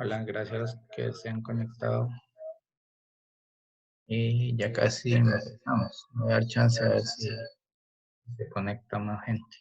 Hola, gracias que se han conectado. Y ya casi empezamos. Voy a dar chance a ver si se conecta más gente.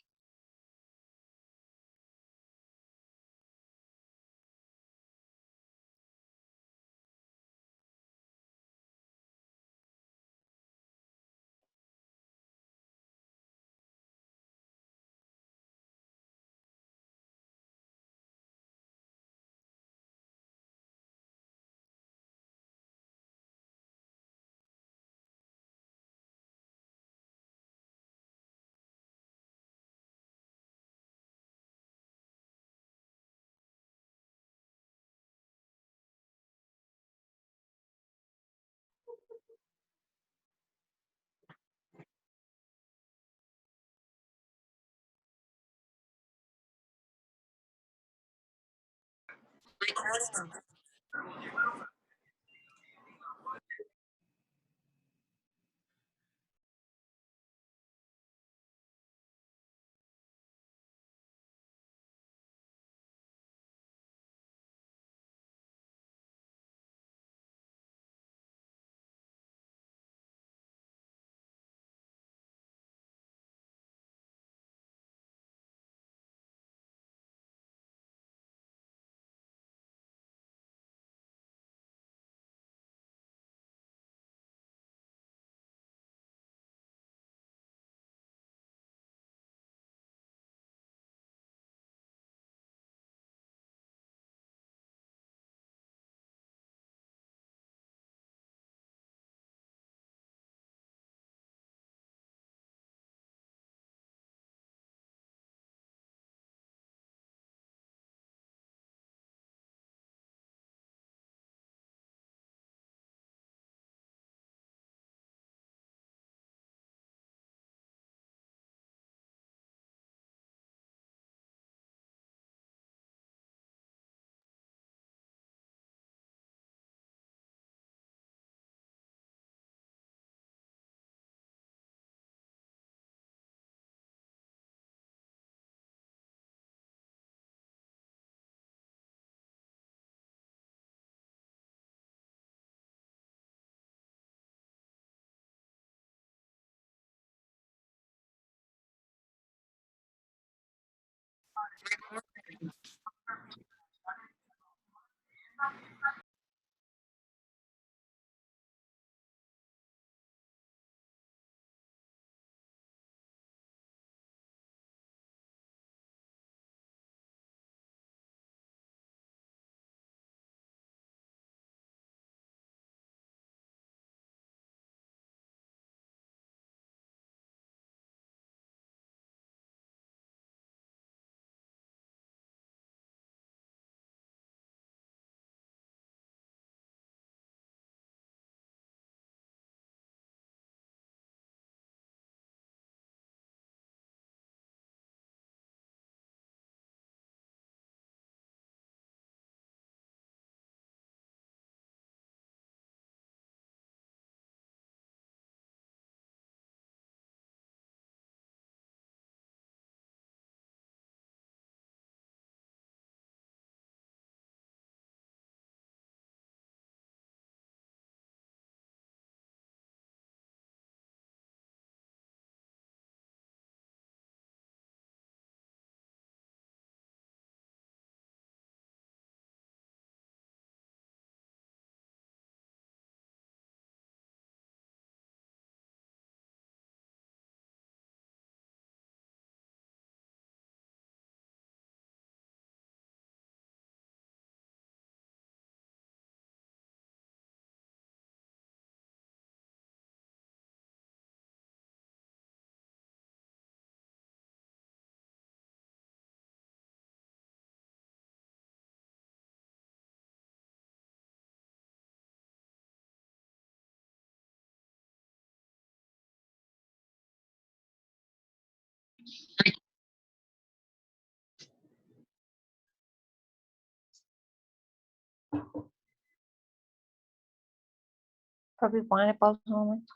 Papi, póngale pausa un momento.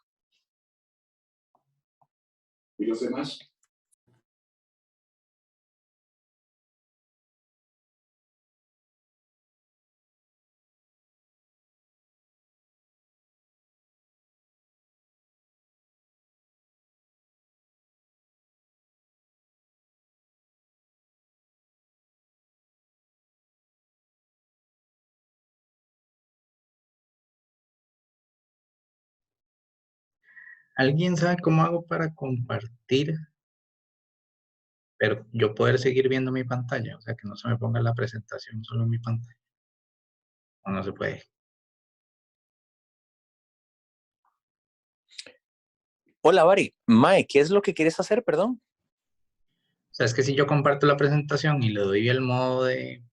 ¿Y los demás? ¿Alguien sabe cómo hago para compartir, pero yo poder seguir viendo mi pantalla? O sea, que no se me ponga la presentación solo en mi pantalla. O no se puede. Hola, Bari. Mae, ¿qué es lo que quieres hacer, perdón? O sea, es que si yo comparto la presentación y le doy el modo de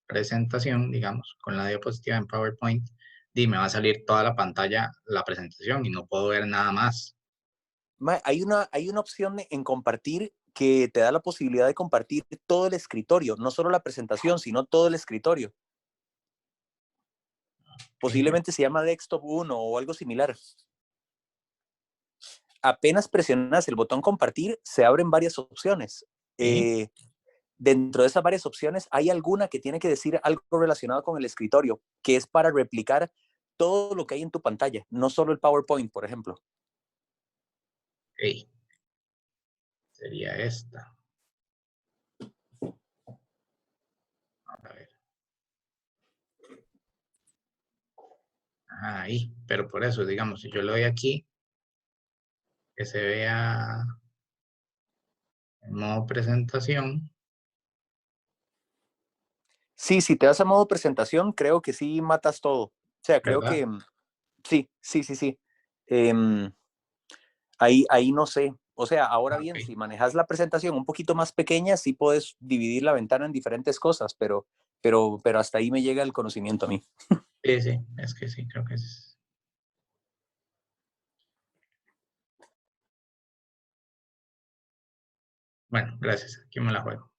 presentación, digamos, con la diapositiva en PowerPoint, me va a salir toda la pantalla, la presentación, y no puedo ver nada más. Mae, hay una opción en compartir que te da la posibilidad de compartir todo el escritorio, no solo la presentación, sino todo el escritorio. Posiblemente se llama Desktop 1 o algo similar. Apenas presionas el botón compartir, se abren varias opciones. ¿Sí? Dentro de esas varias opciones hay alguna que tiene que decir algo relacionado con el escritorio, que es para replicar todo lo que hay en tu pantalla, no solo el PowerPoint, por ejemplo. Ok. Sería esta. A ver. Ahí, pero por eso, digamos, si yo le doy aquí, que se vea en modo presentación. Sí, si te vas a modo presentación, creo que sí matas todo. O sea, creo ¿Verdad? que sí. Em, ahí no sé. O sea, ahora Ah, bien, ok. si manejas la presentación un poquito más pequeña, sí puedes dividir la ventana en diferentes cosas, pero hasta ahí me llega el conocimiento a mí. Sí, sí, es que sí, creo que es. Bueno, gracias. Aquí me la juego.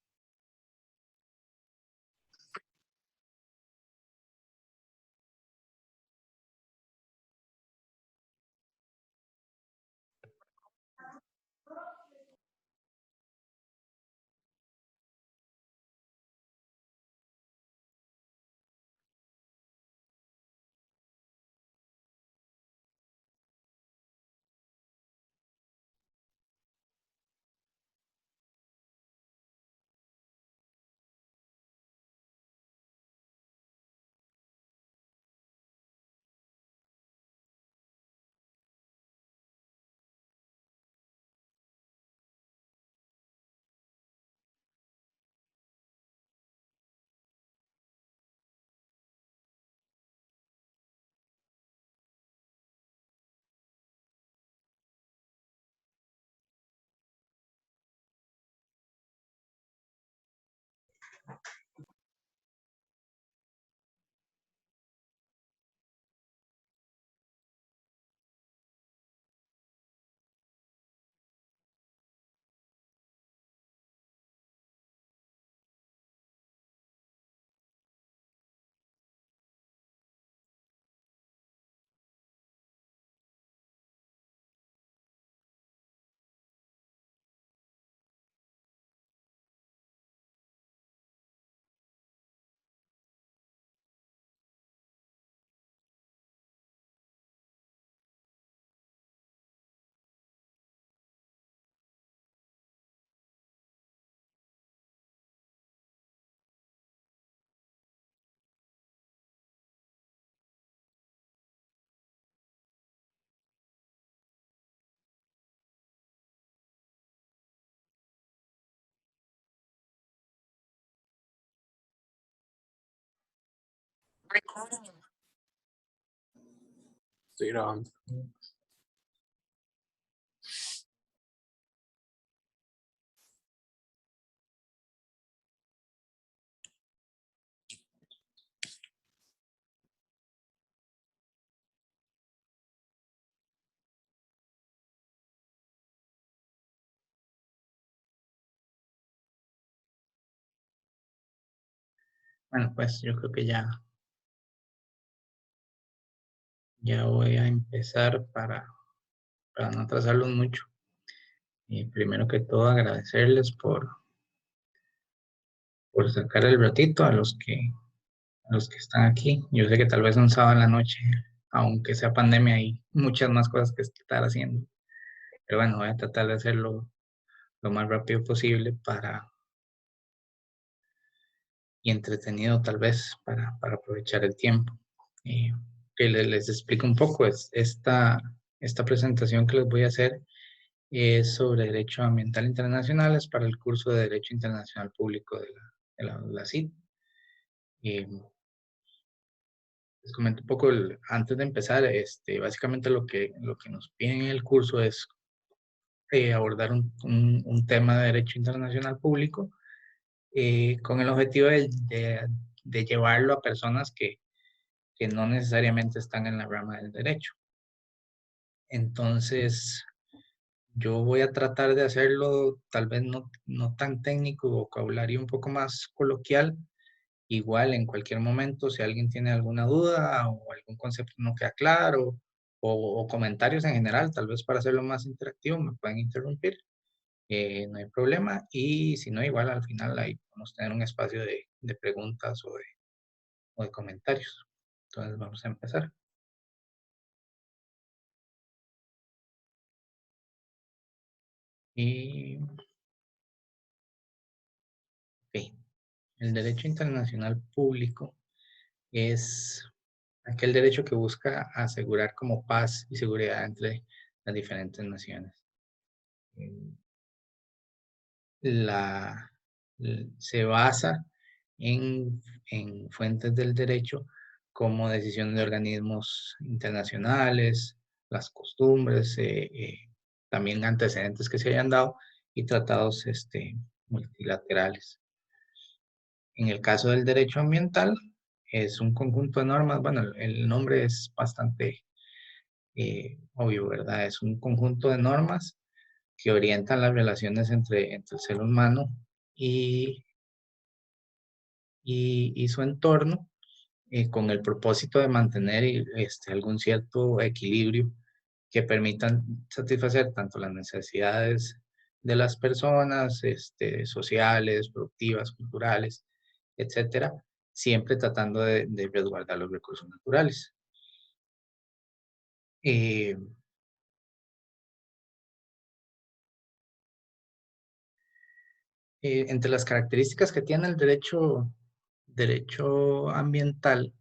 Estoy grabando. Bueno, pues yo creo que ya voy a empezar para no atrasarlos mucho. Y primero que todo, agradecerles por sacar el ratito a los que están aquí. Yo sé que tal vez un sábado en la noche, aunque sea pandemia, hay muchas más cosas que estar haciendo. Pero bueno, voy a tratar de hacerlo lo más rápido posible y entretenido tal vez para aprovechar el tiempo. Que les explico un poco, esta presentación que les voy a hacer es sobre Derecho Ambiental Internacional, es para el curso de Derecho Internacional Público de la CID. Les comento un poco, antes de empezar, básicamente lo que nos piden en el curso es abordar un tema de Derecho Internacional Público con el objetivo de llevarlo a personas que no necesariamente están en la rama del derecho. Entonces, yo voy a tratar de hacerlo tal vez no tan técnico, vocabulario un poco más coloquial. Igual en cualquier momento, si alguien tiene alguna duda o algún concepto no queda claro o comentarios en general, tal vez para hacerlo más interactivo, me pueden interrumpir. No hay problema. Y si no, igual al final ahí podemos tener un espacio de preguntas o de comentarios. Entonces vamos a empezar. Y ok, el derecho internacional público es aquel derecho que busca asegurar como paz y seguridad entre las diferentes naciones. Se basa en fuentes del derecho como decisiones de organismos internacionales, las costumbres, también antecedentes que se hayan dado y tratados multilaterales. En el caso del derecho ambiental, es un conjunto de normas, bueno, el nombre es bastante obvio, ¿verdad? Es un conjunto de normas que orientan las relaciones entre el ser humano y su entorno con el propósito de mantener algún cierto equilibrio que permitan satisfacer tanto las necesidades de las personas, sociales, productivas, culturales, etcétera, siempre tratando de resguardar los recursos naturales. Entre las características que tiene el derecho ambiental,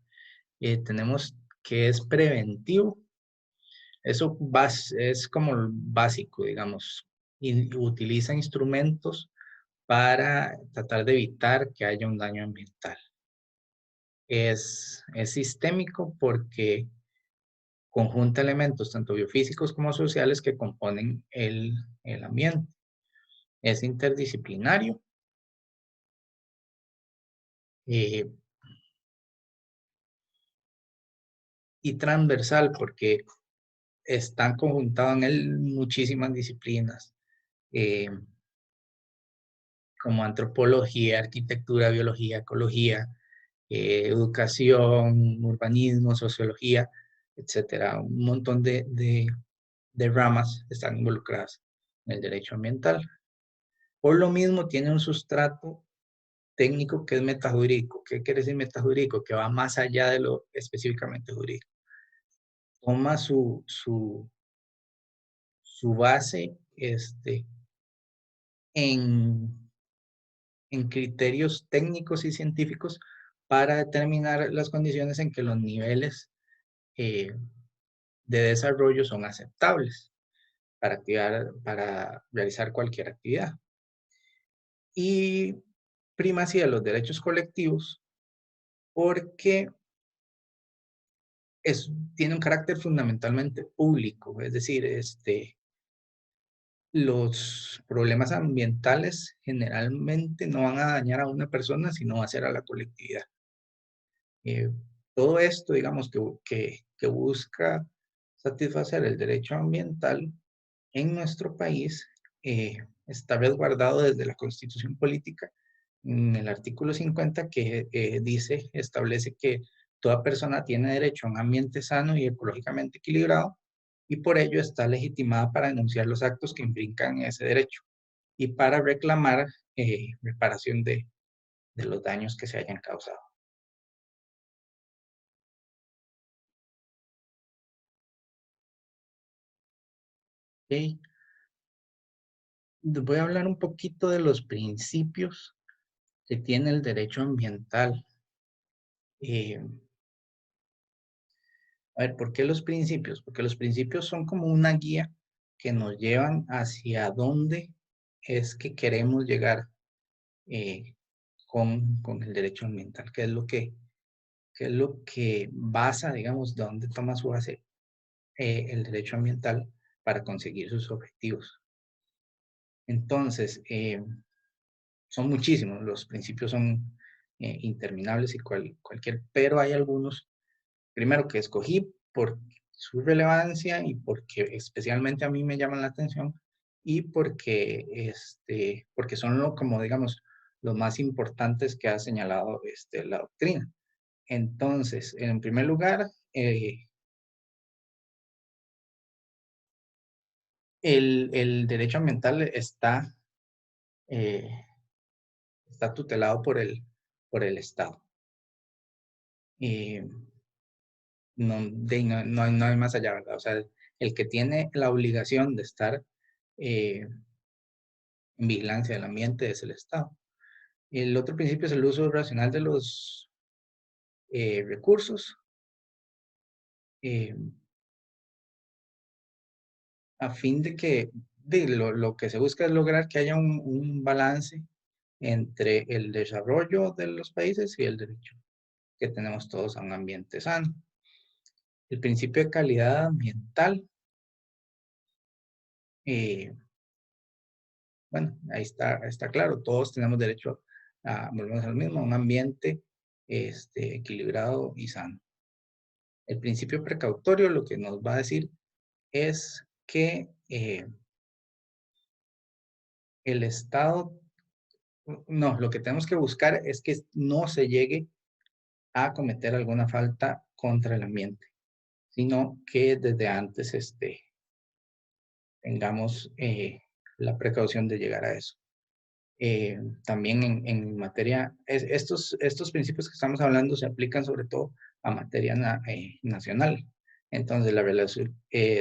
tenemos que es preventivo. Eso es como básico, digamos, y utiliza instrumentos para tratar de evitar que haya un daño ambiental. Es sistémico porque conjunta elementos tanto biofísicos como sociales que componen el ambiente. Es interdisciplinario. Y transversal porque están conjuntados en él muchísimas disciplinas, como antropología, arquitectura, biología, ecología, educación, urbanismo, sociología, etcétera. Un montón de ramas están involucradas en el derecho ambiental. Por lo mismo, tiene un sustrato técnico que es metajurídico. ¿Qué quiere decir metajurídico? Que va más allá de lo específicamente jurídico. Toma su base en criterios técnicos y científicos para determinar las condiciones en que los niveles de desarrollo son aceptables para realizar cualquier actividad. Y primacía de los derechos colectivos porque tiene un carácter fundamentalmente público, es decir, los problemas ambientales generalmente no van a dañar a una persona, sino va a ser a la colectividad. Todo esto, digamos, que busca satisfacer el derecho ambiental en nuestro país, está resguardado desde la Constitución Política, en el artículo 50, que establece que toda persona tiene derecho a un ambiente sano y ecológicamente equilibrado, y por ello está legitimada para denunciar los actos que implican ese derecho y para reclamar reparación de los daños que se hayan causado. Okay. Voy a hablar un poquito de los principios que tiene el derecho ambiental. A ver, ¿por qué los principios? Porque los principios son como una guía que nos llevan hacia dónde es que queremos llegar con el derecho ambiental, qué es lo que basa, digamos, de dónde toma su base el derecho ambiental para conseguir sus objetivos. Entonces, son muchísimos, los principios son interminables y cualquier, pero hay algunos, primero que escogí por su relevancia y porque especialmente a mí me llaman la atención y porque son como digamos, los más importantes que ha señalado la doctrina. Entonces, en primer lugar, el derecho ambiental eh, está tutelado por el Estado. No hay más allá, ¿verdad? O sea, el que tiene la obligación de estar en vigilancia del ambiente es el Estado. El otro principio es el uso racional de los recursos, eh, a fin de que lo que se busca es lograr que haya un balance entre el desarrollo de los países y el derecho que tenemos todos a un ambiente sano. El principio de calidad ambiental, bueno, ahí está claro, todos tenemos derecho volvemos al mismo, a un ambiente equilibrado y sano. El principio precautorio lo que nos va a decir es que el Estado, no, lo que tenemos que buscar es que no se llegue a cometer alguna falta contra el ambiente, sino que desde antes tengamos la precaución de llegar a eso. También en materia, estos principios que estamos hablando se aplican sobre todo a materia nacional. Entonces,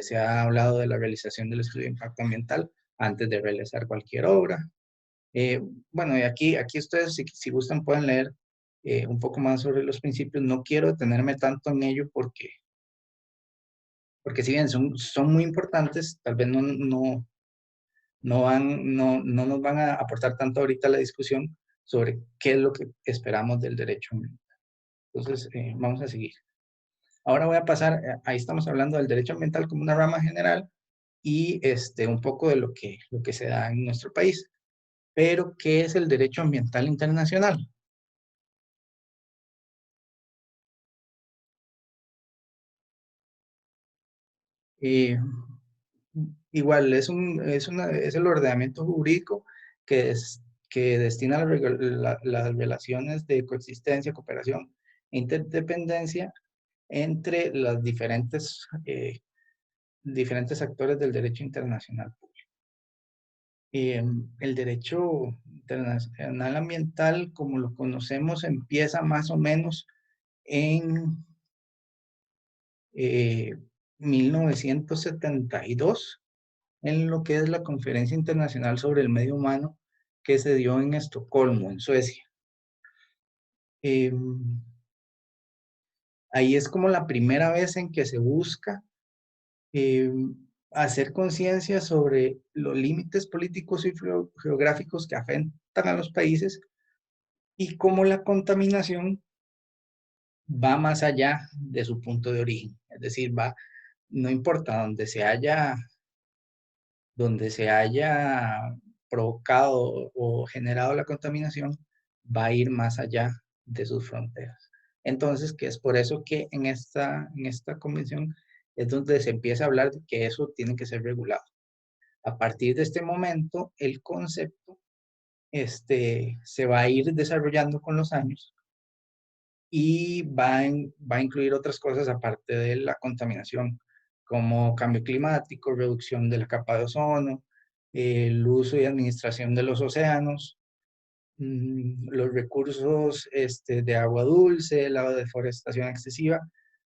se ha hablado de la realización del estudio de impacto ambiental antes de realizar cualquier obra. Bueno, y aquí ustedes, si gustan, pueden leer un poco más sobre los principios. No quiero detenerme tanto en ello porque si bien son muy importantes, tal vez no nos van a aportar tanto ahorita la discusión sobre qué es lo que esperamos del derecho ambiental. Entonces, vamos a seguir. Ahora voy a pasar, ahí estamos hablando del derecho ambiental como una rama general y un poco de lo que se da en nuestro país. Pero, ¿qué es el derecho ambiental internacional? Eh, Igual, es el ordenamiento jurídico que destina las relaciones de coexistencia, cooperación e interdependencia entre los diferentes actores del derecho internacional. El derecho internacional ambiental, como lo conocemos, empieza más o menos en 1972, en lo que es la Conferencia Internacional sobre el Medio Humano que se dio en Estocolmo, en Suecia. Ahí es como la primera vez en que se busca hacer conciencia sobre los límites políticos y geográficos que afectan a los países y cómo la contaminación va más allá de su punto de origen. Es decir, no importa donde se haya provocado o generado la contaminación, va a ir más allá de sus fronteras. Entonces, que es por eso que en esta convención es donde se empieza a hablar de que eso tiene que ser regulado. A partir de este momento, el concepto se va a ir desarrollando con los años y va a incluir otras cosas aparte de la contaminación, como cambio climático, reducción de la capa de ozono, el uso y administración de los océanos, los recursos de agua dulce, la deforestación excesiva,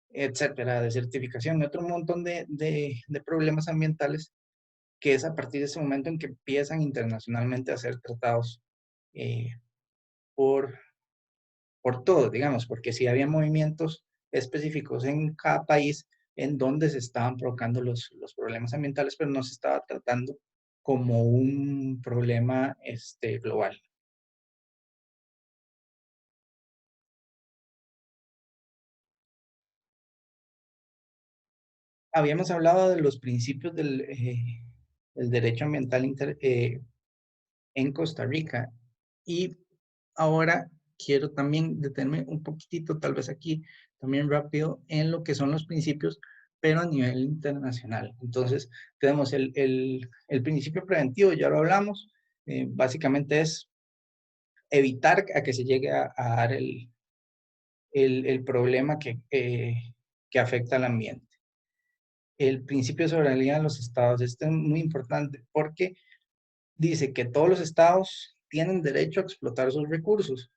etcétera, desertificación y otro montón de problemas ambientales que es a partir de ese momento en que empiezan internacionalmente a ser tratados eh, por todos, digamos, porque si había movimientos específicos en cada país, en donde se estaban provocando los problemas ambientales, pero no se estaba tratando como un problema global. Habíamos hablado de los principios del derecho ambiental en Costa Rica, y ahora quiero también detenerme un poquitito, tal vez aquí, también rápido, en lo que son los principios, pero a nivel internacional. Entonces, tenemos el principio preventivo, ya lo hablamos, básicamente es evitar a que se llegue a dar el problema que afecta al ambiente. El principio de soberanía de los estados, este es muy importante porque dice que todos los estados tienen derecho a explotar sus recursos.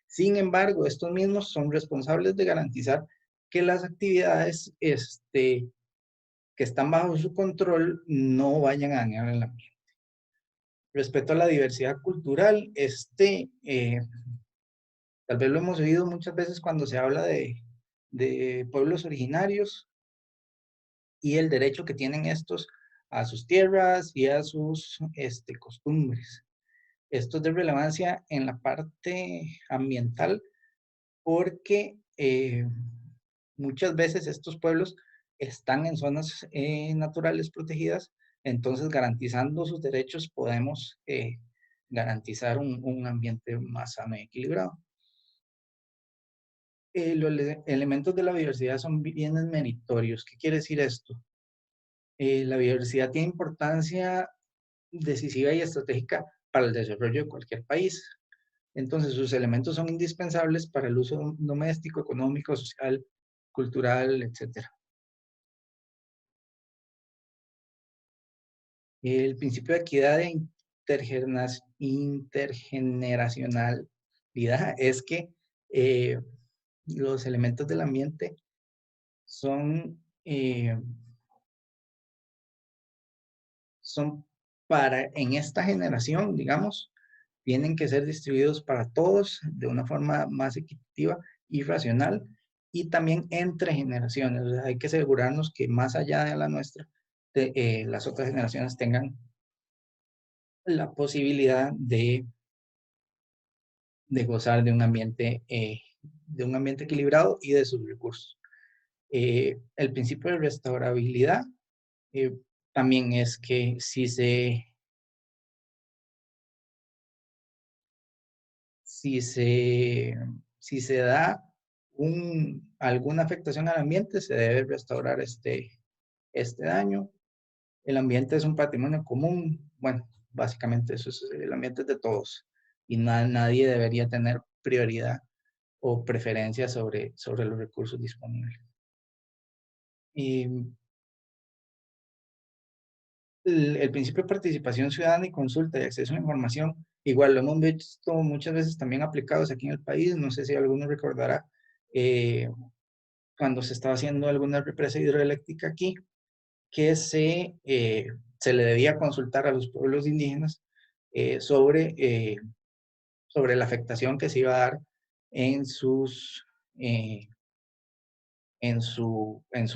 Sin embargo, estos mismos son responsables de garantizar que las actividades que están bajo su control no vayan a dañar el ambiente. Respecto a la diversidad cultural, tal vez lo hemos oído muchas veces cuando se habla de pueblos originarios y el derecho que tienen estos a sus tierras y a sus costumbres. Esto es de relevancia en la parte ambiental porque muchas veces estos pueblos están en zonas naturales protegidas, entonces garantizando sus derechos podemos garantizar un ambiente más sano y equilibrado. Los elementos de la biodiversidad son bienes meritorios. ¿Qué quiere decir esto? La biodiversidad tiene importancia decisiva y estratégica para el desarrollo de cualquier país. Entonces, sus elementos son indispensables para el uso doméstico, económico, social, cultural, etc. El principio de equidad e intergeneracionalidad es que los elementos del ambiente son en esta generación, digamos, tienen que ser distribuidos para todos de una forma más equitativa y racional, y también entre generaciones. O sea, hay que asegurarnos que más allá de la nuestra, las otras generaciones tengan la posibilidad de gozar de un ambiente equilibrado y de sus recursos. El principio de restaurabilidad también es que si se da alguna afectación al ambiente, se debe restaurar este daño. El ambiente es un patrimonio común. Bueno, básicamente eso es, el ambiente es de todos y nadie debería tener prioridad o preferencia sobre los recursos disponibles. Y el principio de participación ciudadana y consulta y acceso a la información, igual lo hemos visto muchas veces también aplicados aquí en el país. No sé si alguno recordará cuando se estaba haciendo alguna represa hidroeléctrica aquí, que se le debía consultar a los pueblos indígenas sobre la afectación que se iba a dar en su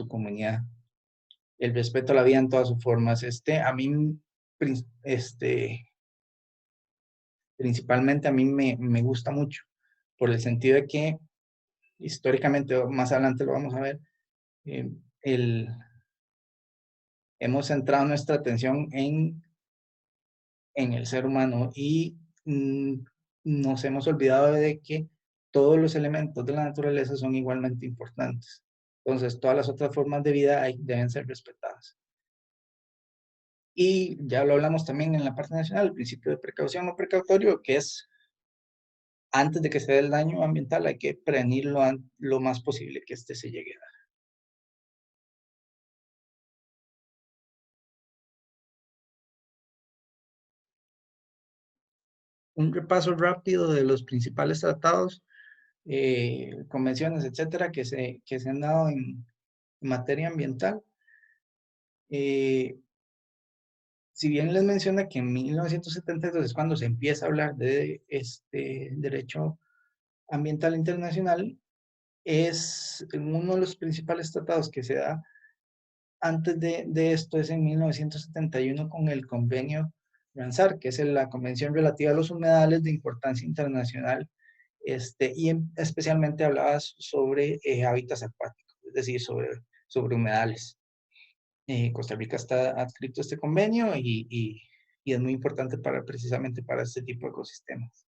comunidad. El respeto a la vida en todas sus formas. A mí, principalmente a mí me gusta mucho, por el sentido de que históricamente, más adelante lo vamos a ver, hemos centrado nuestra atención en el ser humano y nos hemos olvidado de que todos los elementos de la naturaleza son igualmente importantes. Entonces, todas las otras formas de vida deben ser respetadas. Y ya lo hablamos también en la parte nacional, el principio de precaución o precautorio, que es antes de que se dé el daño ambiental, hay que prevenirlo lo más posible que se llegue a dar. Un repaso rápido de los principales tratados, convenciones, etcétera, que se han dado en materia ambiental. Si bien les menciona que en 1972 es cuando se empieza a hablar de derecho ambiental internacional, es uno de los principales tratados que se da antes de esto es en 1971 con el convenio Ramsar, que es la convención relativa a los humedales de importancia internacional, y especialmente hablaba sobre hábitats acuáticos, es decir, sobre humedales. Costa Rica está adscrito a este convenio y es muy importante precisamente para este tipo de ecosistemas.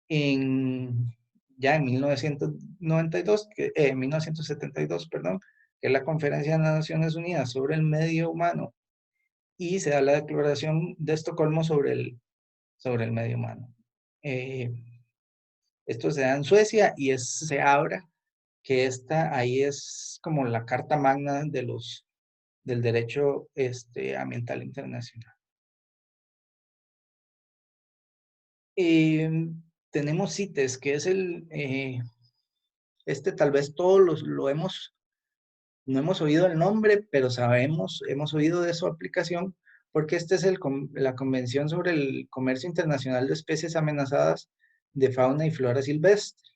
Ya en 1972, perdón, que es la Conferencia de las Naciones Unidas sobre el Medio Humano, y se da la Declaración de Estocolmo sobre el medio humano. Esto se da en Suecia y se habla que ahí es como la carta magna del derecho ambiental internacional. Tenemos CITES, que es tal vez todos no hemos oído el nombre, pero hemos oído de su aplicación, porque es la Convención sobre el Comercio Internacional de Especies Amenazadas de Fauna y Flora Silvestre.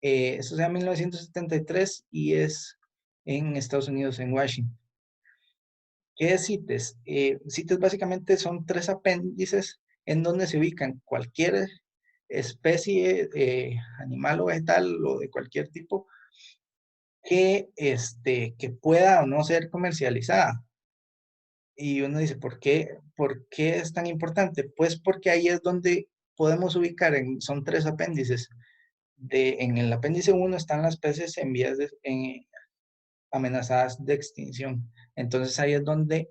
Esto se da en 1973 y es en Estados Unidos, en Washington. ¿Qué es CITES? CITES básicamente son 3 apéndices en donde se ubican cualquier especie animal o vegetal o de cualquier tipo que pueda o no ser comercializada. Y uno dice, ¿por qué es tan importante? Pues porque ahí es donde podemos ubicar, son 3 apéndices. En el apéndice 1 están las especies amenazadas de extinción. Entonces ahí es donde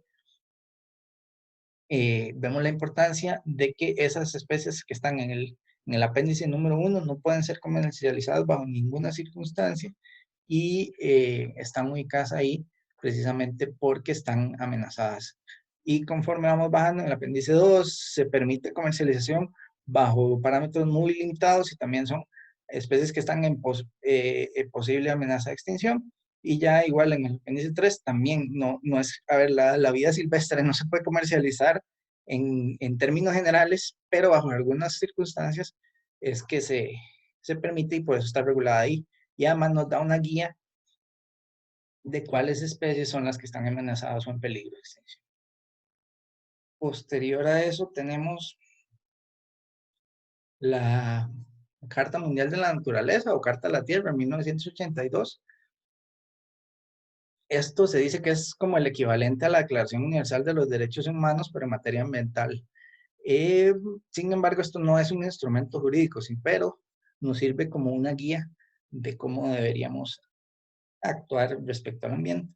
vemos la importancia de que esas especies que están en el apéndice número 1 no pueden ser comercializadas bajo ninguna circunstancia y están ubicadas ahí precisamente porque están amenazadas. Y conforme vamos bajando en el apéndice 2, se permite comercialización bajo parámetros muy limitados y también son especies que están en posible amenaza de extinción. Y ya igual en el apéndice 3 también no es, a ver, la vida silvestre no se puede comercializar en términos generales, pero bajo algunas circunstancias es que se permite y por eso está regulada ahí. Y además nos da una guía de cuáles especies son las que están amenazadas o en peligro de extinción. Posterior a eso tenemos la Carta Mundial de la Naturaleza o Carta de la Tierra en 1982. Esto se dice que es como el equivalente a la Declaración Universal de los Derechos Humanos, pero en materia ambiental. Sin embargo, esto no es un instrumento jurídico, sí, pero nos sirve como una guía de cómo deberíamos actuar respecto al ambiente.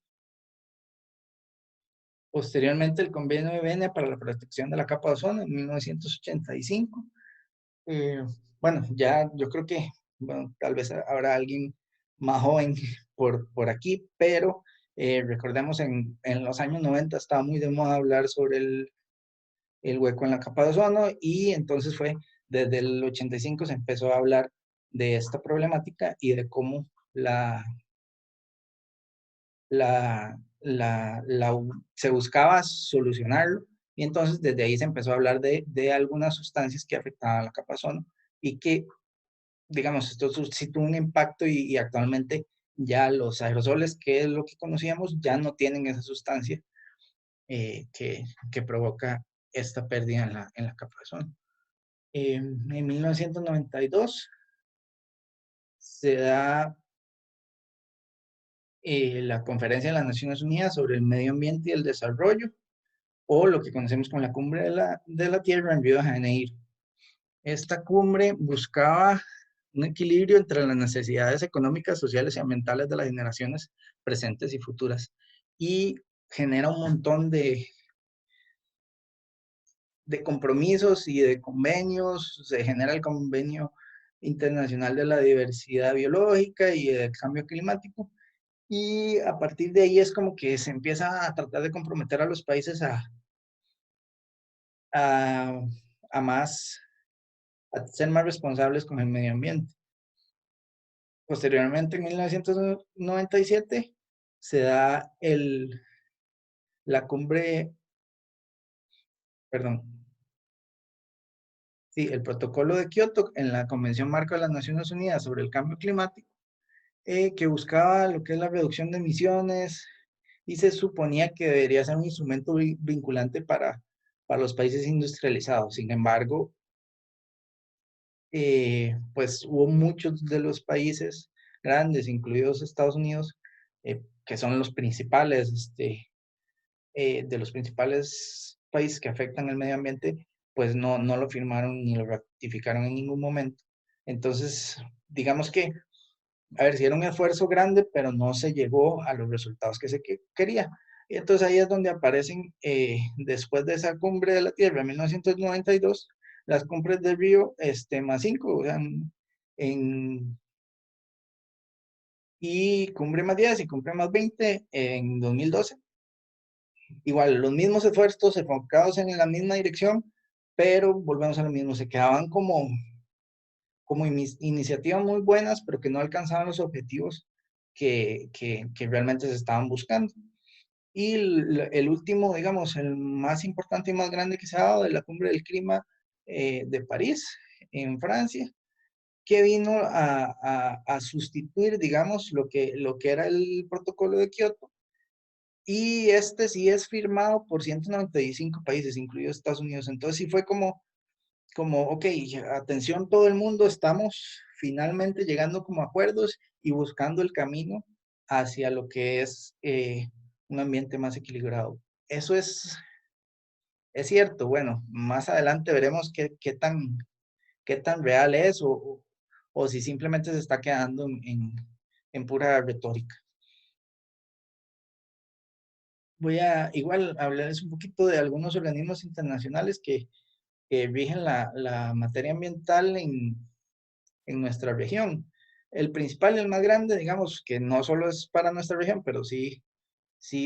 Posteriormente, el Convenio de Viena para la protección de la capa de ozono en 1985. Bueno, ya yo creo que tal vez habrá alguien más joven por aquí, pero recordemos en los años 90 estaba muy de moda hablar sobre el hueco en la capa de ozono y entonces desde el 85 se empezó a hablar de esta problemática y de cómo se buscaba solucionarlo y entonces desde ahí se empezó a hablar de algunas sustancias que afectaban la capa de ozono y que, digamos, esto sí tuvo un impacto y actualmente ya los aerosoles, que es lo que conocíamos, ya no tienen esa sustancia que provoca esta pérdida en la capa de ozono. En 1992 se da la Conferencia de las Naciones Unidas sobre el Medio Ambiente y el Desarrollo, o lo que conocemos como la Cumbre de la Tierra en Río de Janeiro. Esta cumbre buscaba un equilibrio entre las necesidades económicas, sociales y ambientales de las generaciones presentes y futuras, y genera un montón de compromisos y de convenios. Se genera el Convenio Internacional de la Diversidad Biológica y del Cambio Climático, y a partir de ahí es como que se empieza a tratar de comprometer a los países a ser más responsables con el medio ambiente. Posteriormente, en 1997, se da la cumbre, el protocolo de Kioto en la Convención Marco de las Naciones Unidas sobre el Cambio Climático, que buscaba lo que es la reducción de emisiones y se suponía que debería ser un instrumento vinculante para los países industrializados. Sin embargo, pues hubo muchos de los países grandes, incluidos Estados Unidos, que son los principales, de los principales países que afectan el medio ambiente, pues no lo firmaron ni lo ratificaron en ningún momento. Entonces, digamos que, a ver, si era un esfuerzo grande, pero no se llegó a los resultados que se quería. Y entonces ahí es donde aparecen, después de esa cumbre de la Tierra en 1992, las cumbres de Río, +5, o sea, y cumbre +10 y cumbre +20 en 2012. Igual, los mismos esfuerzos enfocados en la misma dirección, pero volvemos a lo mismo, se quedaban como iniciativas muy buenas, pero que no alcanzaban los objetivos que realmente se estaban buscando. Y el último, digamos, el más importante y más grande que se ha dado de la Cumbre del Clima de París, en Francia, que vino a sustituir, digamos, lo que era el protocolo de Kioto. Y este sí es firmado por 195 países, incluidos Estados Unidos. Entonces sí fue como, ok, atención todo el mundo, estamos finalmente llegando como a acuerdos y buscando el camino hacia lo que es un ambiente más equilibrado. Eso es cierto. Bueno, más adelante veremos qué tan real es o si simplemente se está quedando en pura retórica. Voy a igual hablarles un poquito de algunos organismos internacionales que rigen la materia ambiental en nuestra región. El principal y el más grande, digamos, que no solo es para nuestra región, pero sí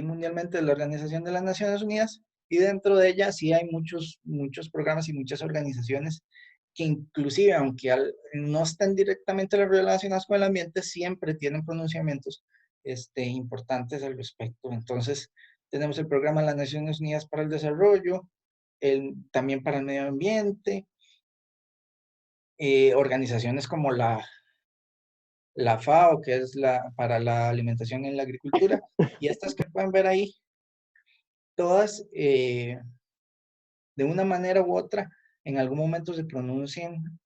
mundialmente, es la Organización de las Naciones Unidas, y dentro de ella sí hay muchos programas y muchas organizaciones que inclusive, aunque no estén directamente relacionadas con el ambiente, siempre tienen pronunciamientos importantes al respecto. Entonces, tenemos el Programa de las Naciones Unidas para el Desarrollo, también para el medio ambiente, organizaciones como la FAO, que es para la alimentación y la agricultura, y estas que pueden ver ahí, todas de una manera u otra, en algún momento se pronuncian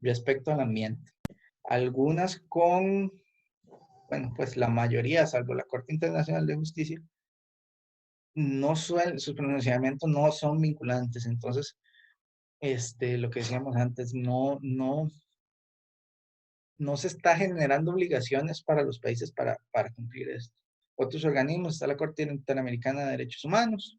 respecto al ambiente. Algunas bueno, pues la mayoría, salvo la Corte Internacional de Justicia, sus pronunciamientos no son vinculantes. Entonces, lo que decíamos antes, no se está generando obligaciones para los países para cumplir esto. Otros organismos, está la Corte Interamericana de Derechos Humanos.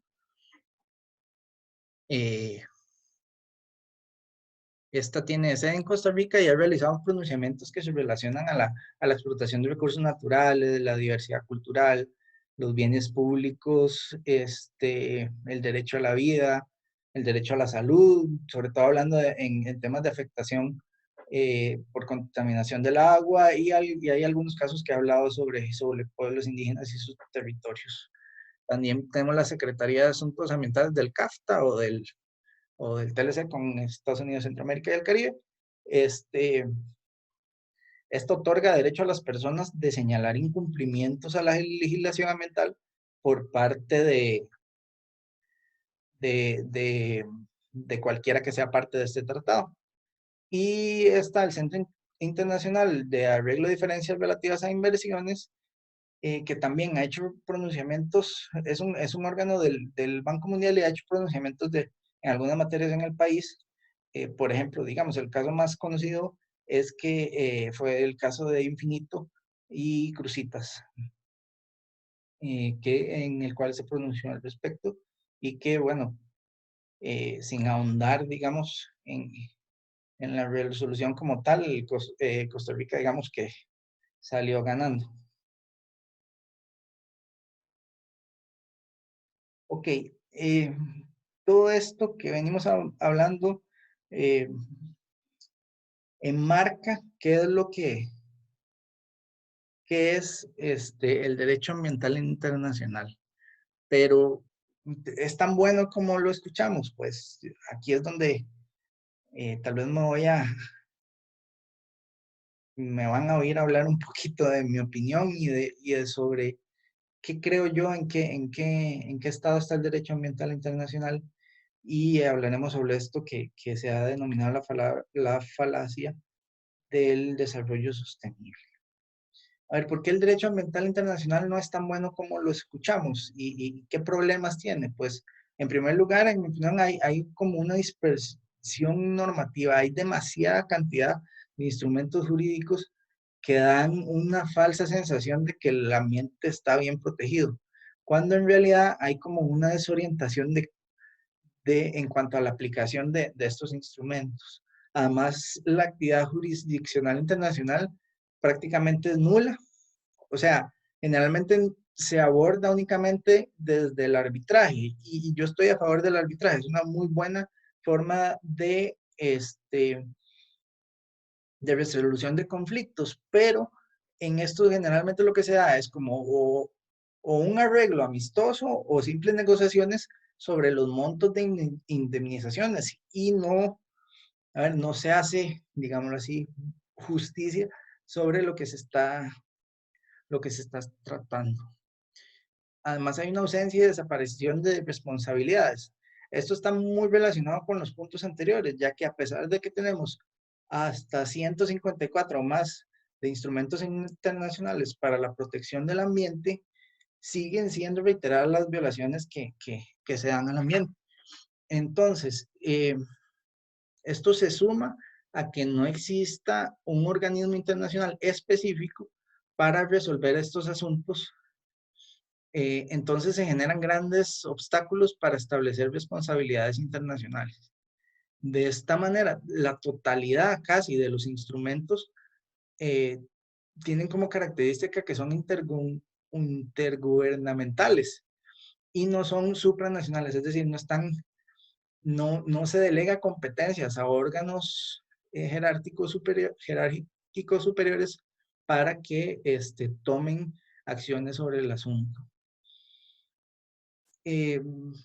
Esta tiene sede en Costa Rica y ha realizado pronunciamientos que se relacionan a la explotación de recursos naturales, la diversidad cultural, los bienes públicos, el derecho a la vida, el derecho a la salud, sobre todo hablando en temas de afectación por contaminación del agua, y hay algunos casos que ha hablado sobre pueblos indígenas y sus territorios. También tenemos la Secretaría de Asuntos Ambientales del CAFTA o del TLC con Estados Unidos, Centroamérica y el Caribe. Esto otorga derecho a las personas de señalar incumplimientos a la legislación ambiental por parte de cualquiera que sea parte de este tratado. Y está el Centro Internacional de Arreglo de Diferencias Relativas a Inversiones, que también ha hecho pronunciamientos, es un órgano del Banco Mundial y ha hecho pronunciamientos en algunas materias en el país. Por ejemplo, digamos, el caso más conocido es que fue el caso de Infinito y Cruzitas, en el cual se pronunció al respecto, y que, bueno, sin ahondar, digamos, en la resolución como tal, Costa Rica, digamos que salió ganando. Ok, todo esto que venimos hablando enmarca qué es lo que es el derecho ambiental internacional. Pero es tan bueno como lo escuchamos. Pues aquí es donde tal vez me van a oír hablar un poquito de mi opinión y de sobre qué creo yo, en qué estado está el derecho ambiental internacional, y hablaremos sobre esto que se ha denominado la falacia del desarrollo sostenible. A ver, ¿por qué el derecho ambiental internacional no es tan bueno como lo escuchamos? ¿Y qué problemas tiene? Pues, en primer lugar, en mi opinión, hay como una dispersión normativa, hay demasiada cantidad de instrumentos jurídicos que dan una falsa sensación de que el ambiente está bien protegido, cuando en realidad hay como una desorientación en cuanto a la aplicación de estos instrumentos. Además, la actividad jurisdiccional internacional prácticamente es nula. O sea, generalmente se aborda únicamente desde el arbitraje, y yo estoy a favor del arbitraje. Es una muy buena forma de resolución de conflictos, pero en esto generalmente lo que se da es como o un arreglo amistoso o simples negociaciones sobre los montos de indemnizaciones, y no, a ver, no se hace, digámoslo así, justicia sobre lo que se está tratando. Además, hay una ausencia y desaparición de responsabilidades. Esto está muy relacionado con los puntos anteriores, ya que a pesar de que tenemos hasta 154 o más de instrumentos internacionales para la protección del ambiente, siguen siendo reiteradas las violaciones que se dan al ambiente. Entonces, esto se suma a que no exista un organismo internacional específico para resolver estos asuntos. Entonces se generan grandes obstáculos para establecer responsabilidades internacionales. De esta manera, la totalidad casi de los instrumentos eh, tienen como característica que son intergubernamentales y no son supranacionales, es decir, no se delega competencias a órganos jerárquicos superiores para que tomen acciones sobre el asunto.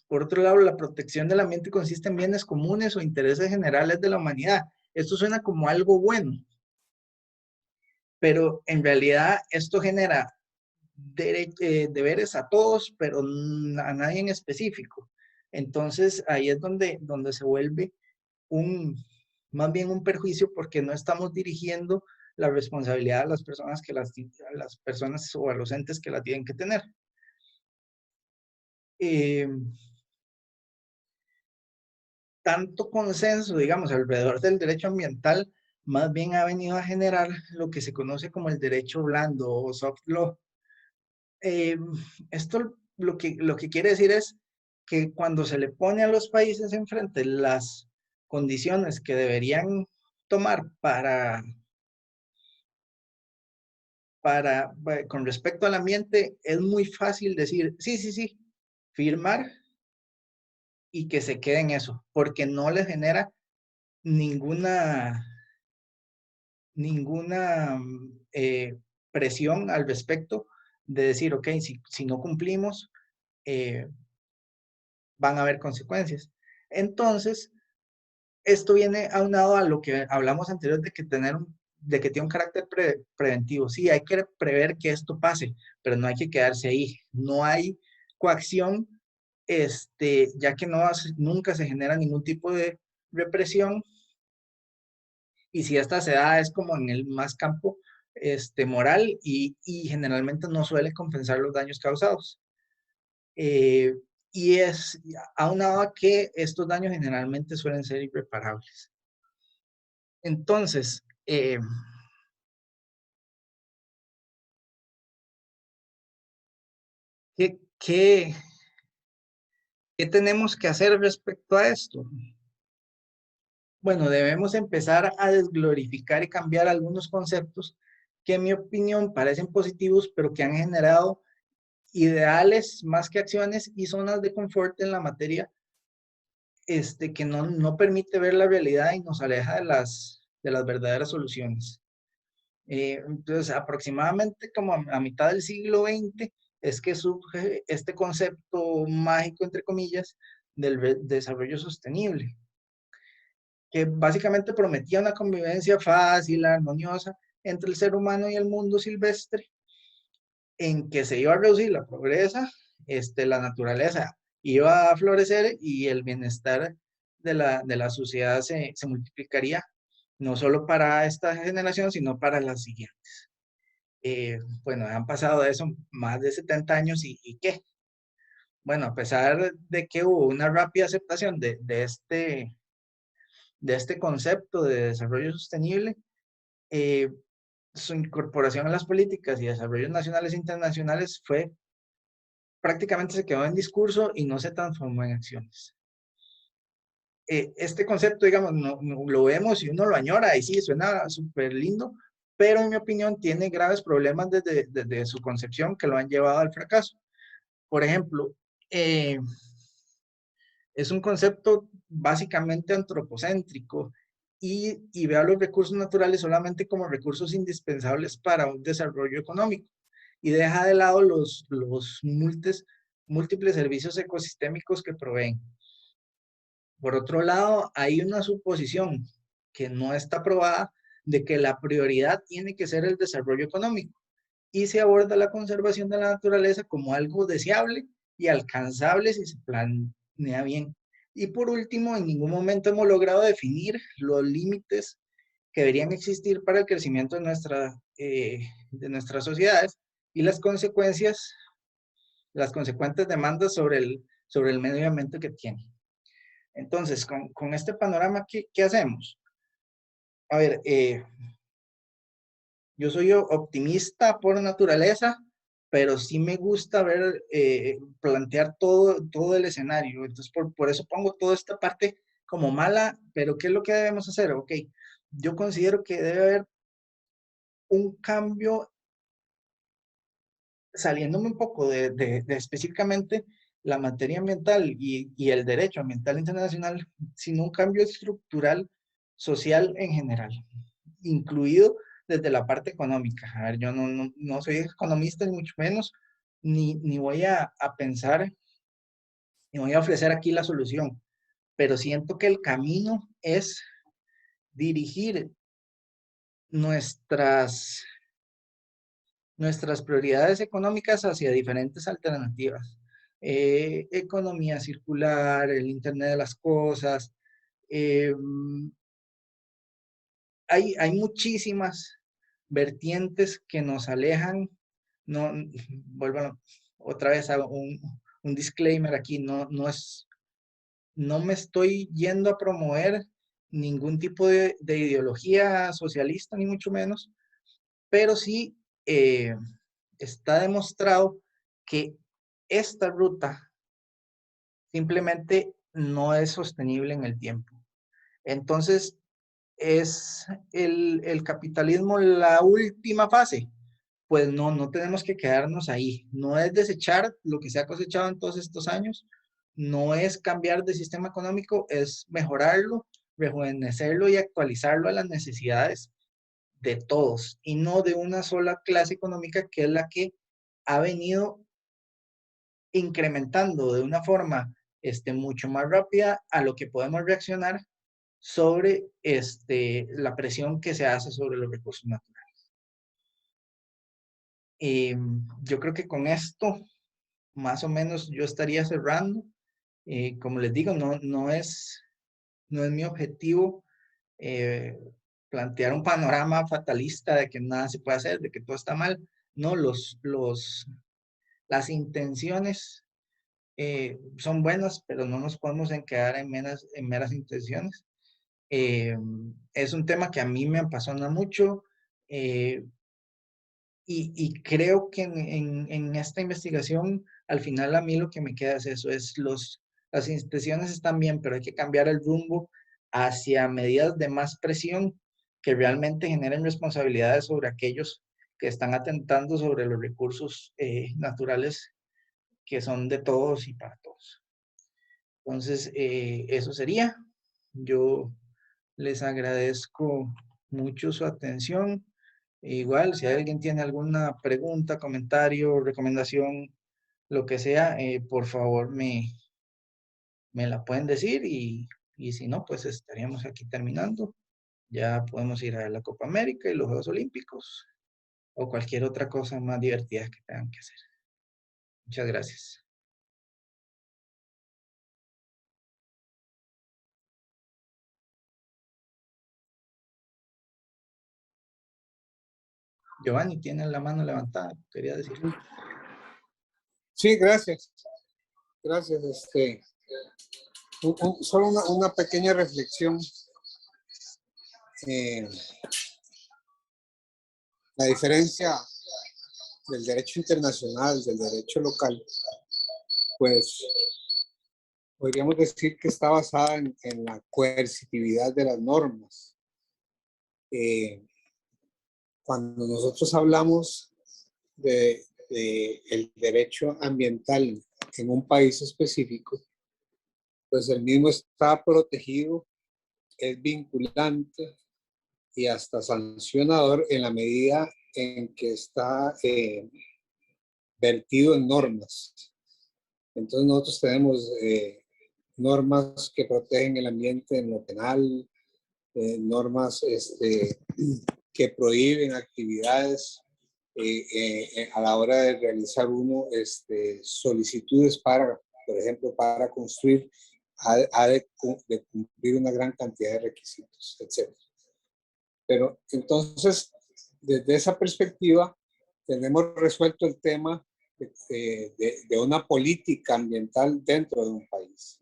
Por otro lado, la protección del ambiente consiste en bienes comunes o intereses generales de la humanidad. Esto suena como algo bueno, pero en realidad esto genera deberes a todos, pero a nadie en específico. Entonces ahí es donde se vuelve más bien un perjuicio, porque no estamos dirigiendo la responsabilidad a las personas a las personas o a los entes que la tienen que tener. Tanto consenso, digamos, alrededor del derecho ambiental, más bien ha venido a generar lo que se conoce como el derecho blando o soft law. Esto lo que quiere decir es que cuando se le pone a los países enfrente las condiciones que deberían tomar con respecto al ambiente, es muy fácil decir, sí, sí, sí, firmar y que se quede en eso, porque no les genera ninguna presión al respecto de decir, ok, si no cumplimos, van a haber consecuencias. Entonces, esto viene aunado a lo que hablamos anterior de que tiene un carácter preventivo. Sí, hay que prever que esto pase, pero no hay que quedarse ahí. No hay coacción, ya que nunca se genera ningún tipo de represión, y si esta se da es como en el más campo moral, y generalmente no suele compensar los daños causados. Eh, y es aunado a que estos daños generalmente suelen ser irreparables. Entonces, ¿qué, qué, ¿qué tenemos que hacer respecto a esto? Bueno, debemos empezar a desglorificar y cambiar algunos conceptos que en mi opinión parecen positivos, pero que han generado ideales más que acciones y zonas de confort en la materia, que no permite ver la realidad y nos aleja de las verdaderas soluciones. Entonces, aproximadamente como a mitad del siglo XX es que surge este concepto mágico, entre comillas, del desarrollo sostenible, que básicamente prometía una convivencia fácil, armoniosa entre el ser humano y el mundo silvestre, en que se iba a reducir la pobreza, la naturaleza iba a florecer y el bienestar de la sociedad se multiplicaría, no solo para esta generación, sino para las siguientes. Bueno, han pasado de eso más de 70 años y ¿qué? Bueno, a pesar de que hubo una rápida aceptación de este concepto de desarrollo sostenible, eh, su incorporación a las políticas y desarrollos nacionales e internacionales prácticamente se quedó en discurso y no se transformó en acciones. Este concepto, digamos, no lo vemos y uno lo añora y sí, suena súper lindo, pero en mi opinión tiene graves problemas desde su concepción que lo han llevado al fracaso. Por ejemplo, es un concepto básicamente antropocéntrico y ve a los recursos naturales solamente como recursos indispensables para un desarrollo económico y deja de lado los múltiples servicios ecosistémicos que proveen. Por otro lado, hay una suposición que no está probada de que la prioridad tiene que ser el desarrollo económico y se aborda la conservación de la naturaleza como algo deseable y alcanzable si se planea bien. Y por último, en ningún momento hemos logrado definir los límites que deberían existir para el crecimiento de nuestras sociedades y las consecuentes demandas sobre el medio ambiente que tiene. Entonces, con este panorama, ¿qué hacemos? A ver, yo soy optimista por naturaleza, pero sí me gusta plantear todo el escenario. Entonces, por eso pongo toda esta parte como mala, pero ¿qué es lo que debemos hacer? Ok, yo considero que debe haber un cambio, saliéndome un poco de específicamente la materia ambiental y el derecho ambiental internacional, sino un cambio estructural social en general, incluido desde la parte económica. A ver, yo no soy economista ni mucho menos, ni voy a pensar, ni voy a ofrecer aquí la solución, pero siento que el camino es dirigir nuestras prioridades económicas hacia diferentes alternativas. Economía circular, el Internet de las cosas. eh, hay muchísimas vertientes que nos alejan. No, vuelvo otra vez a un disclaimer aquí, no me estoy yendo a promover ningún tipo de ideología socialista, ni mucho menos, pero sí está demostrado que esta ruta simplemente no es sostenible en el tiempo. Entonces, ¿es el capitalismo la última fase? Pues no tenemos que quedarnos ahí. No es desechar lo que se ha cosechado en todos estos años, no es cambiar de sistema económico, es mejorarlo, rejuvenecerlo y actualizarlo a las necesidades de todos y no de una sola clase económica que es la que ha venido incrementando de una forma mucho más rápida a lo que podemos reaccionar sobre la presión que se hace sobre los recursos naturales. Yo creo que con esto, más o menos, yo estaría cerrando. Como les digo, no es mi objetivo plantear un panorama fatalista de que nada se puede hacer, de que todo está mal. No, las intenciones son buenas, pero no nos podemos quedar en meras intenciones. Es un tema que a mí me apasiona mucho y creo que en esta investigación, al final a mí lo que me queda es eso, las instituciones están bien, pero hay que cambiar el rumbo hacia medidas de más presión que realmente generen responsabilidades sobre aquellos que están atentando sobre los recursos naturales que son de todos y para todos. Entonces, eso sería. Yo les agradezco mucho su atención. Igual, si alguien tiene alguna pregunta, comentario, recomendación, lo que sea, por favor me la pueden decir y si no, pues estaríamos aquí terminando. Ya podemos ir a la Copa América y los Juegos Olímpicos. o cualquier otra cosa más divertida que tengan que hacer. Muchas gracias. Giovanni, tiene la mano levantada, quería decir. Sí, gracias. Gracias. Solo una pequeña reflexión. La diferencia del derecho internacional, del derecho local, pues podríamos decir que está basada en la coercitividad de las normas. Cuando nosotros hablamos de el derecho ambiental en un país específico, pues el mismo está protegido, es vinculante y hasta sancionador en la medida en que está vertido en normas. Entonces nosotros tenemos normas que protegen el ambiente en lo penal, normas que prohíben actividades a la hora de realizar uno solicitudes para, por ejemplo, para construir, ha de cumplir una gran cantidad de requisitos, etc. Pero entonces, desde esa perspectiva, tenemos resuelto el tema de una política ambiental dentro de un país.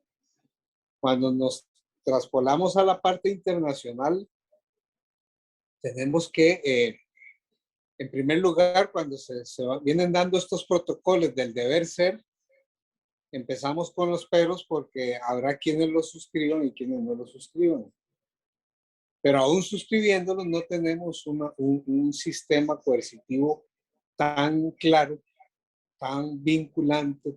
Cuando nos traspolamos a la parte internacional, tenemos que, en primer lugar, cuando se vienen dando estos protocolos del deber ser, empezamos con los peros porque habrá quienes los suscriban y quienes no los suscriban. Pero aún suscribiéndolos no tenemos un sistema coercitivo tan claro, tan vinculante,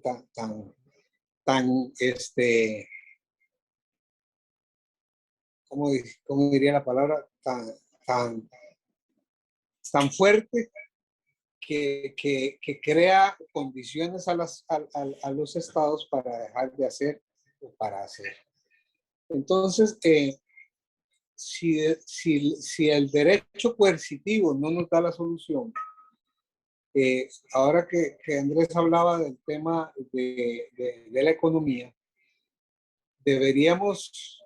¿cómo diría la palabra? Tan fuerte que crea condiciones a los estados para dejar de hacer o para hacer. Entonces, si el derecho coercitivo no nos da la solución, ahora que Andrés hablaba del tema de la economía, deberíamos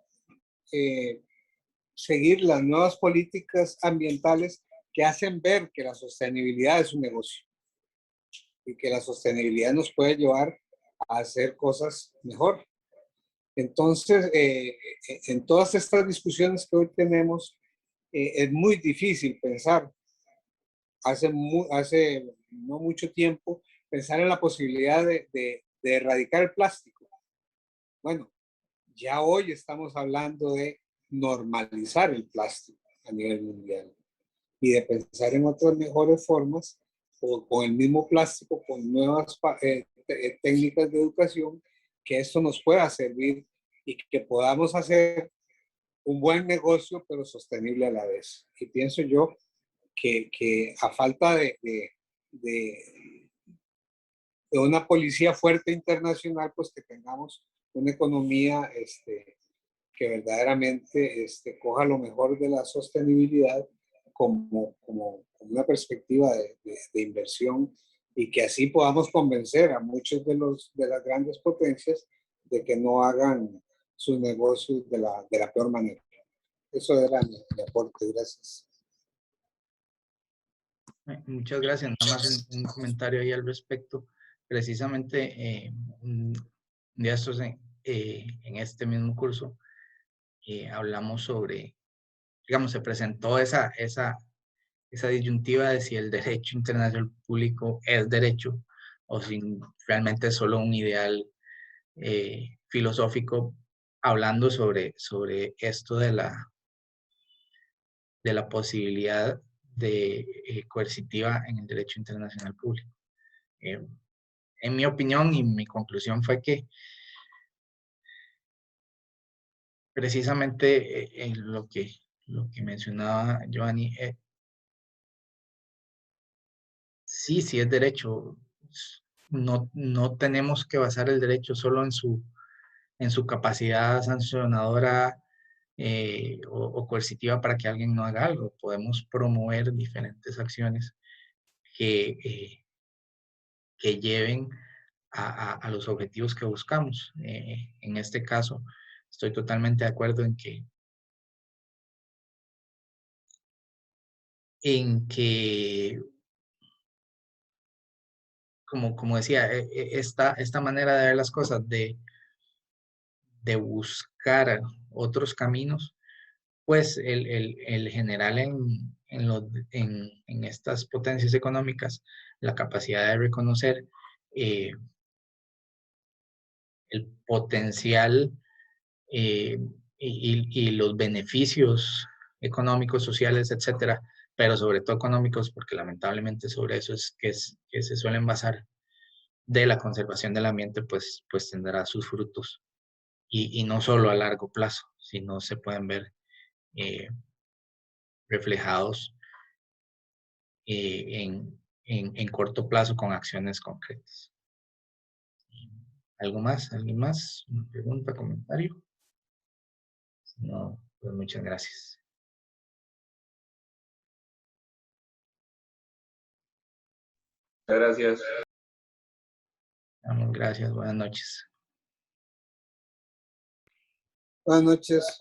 seguir las nuevas políticas ambientales que hacen ver que la sostenibilidad es un negocio y que la sostenibilidad nos puede llevar a hacer cosas mejor. Entonces, en todas estas discusiones que hoy tenemos, es muy difícil pensar, hace no mucho tiempo, pensar en la posibilidad de erradicar el plástico. Bueno, ya hoy estamos hablando de normalizar el plástico a nivel mundial y de pensar en otras mejores formas o con el mismo plástico, con nuevas técnicas de educación, que esto nos pueda servir y que podamos hacer un buen negocio, pero sostenible a la vez. Y pienso yo que a falta de una policía fuerte internacional, pues que tengamos una economía que verdaderamente coja lo mejor de la sostenibilidad como una perspectiva de inversión y que así podamos convencer a muchos de las grandes potencias de que no hagan sus negocios de la peor manera. Eso era mi aporte. Gracias. Muchas gracias. Nada más un comentario ahí al respecto. Precisamente un día estos en este mismo curso hablamos sobre, digamos, se presentó esa disyuntiva de si el derecho internacional público es derecho o si realmente es solo un ideal filosófico, hablando sobre esto de la posibilidad de coercitiva en el derecho internacional público. En mi opinión y mi conclusión fue que precisamente lo que mencionaba Giovanni, sí es derecho. No tenemos que basar el derecho solo en su capacidad sancionadora o coercitiva para que alguien no haga algo. Podemos promover diferentes acciones que lleven a los objetivos que buscamos. En este caso, estoy totalmente de acuerdo en que como decía, esta manera de ver las cosas, de buscar otros caminos, pues el general en estas potencias económicas, la capacidad de reconocer el potencial y los beneficios económicos, sociales, etcétera, pero sobre todo económicos, porque lamentablemente sobre eso es que se suelen basar de la conservación del ambiente, pues tendrá sus frutos. Y no solo a largo plazo, sino se pueden ver reflejados en corto plazo con acciones concretas. ¿Algo más? ¿Alguien más? ¿Una pregunta, comentario? Si no, pues muchas gracias. Gracias. Gracias, buenas noches. Buenas noches.